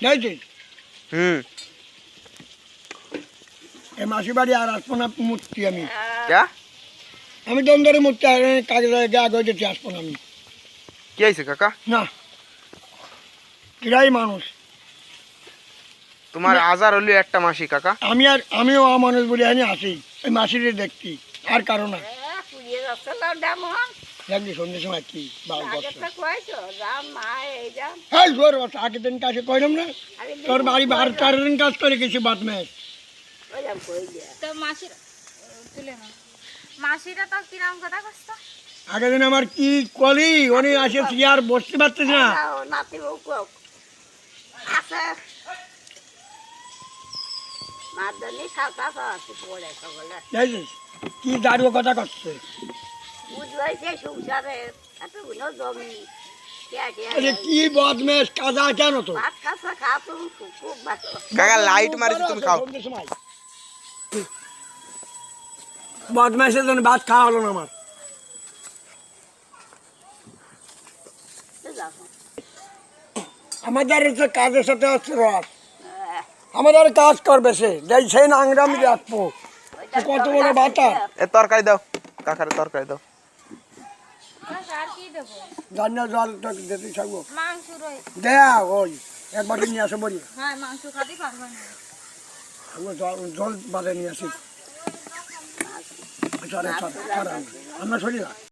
যাইছিস হুম এই মাসি বাড়ি আর আসবো না মূর্তি আমি ক্যা আমি দ্বন্দ্বের মূর্তি কাজে আগে যেতে আসবো না আমি কি হয়েছে কাকা না এরাই মানুষ তোমার আজার হলো একটা মাসি কাকা আমিও মানুষ বলে আমি আসি এই মাসিরে দেখছি আর কারো না দেখবি সন্ধ্যের সময় কি আগের দিন কাছে কইলাম না তোর বাড়ি 12-13 দিন কাজ করে গেছি বাদ মেয়ে আগের দিন আমার কি কলি উনি আসে আর বসতে পারতেছি না কি দাঁড়িয়ে কথা করছে কি বদমেশ কাজা কেন তো কাকা লাইট মারিছি তুমি খাও বদমেশের জন্য ভাত খাওয়া হলো না আমার আমাদের কাজের সাথে হচ্ছে রস আমাদের কাজ করবে সে যাই সেই নাংরা আমি রাখবো কত বড় বাতা এ তরকারি দাও কাকারে তরকারি দাও জানিয়া জল দিতে থাকবো দেয়া ওই একবার নিয়ে আসো বলি জল বাদে নিয়ে আসি আমরা শরীর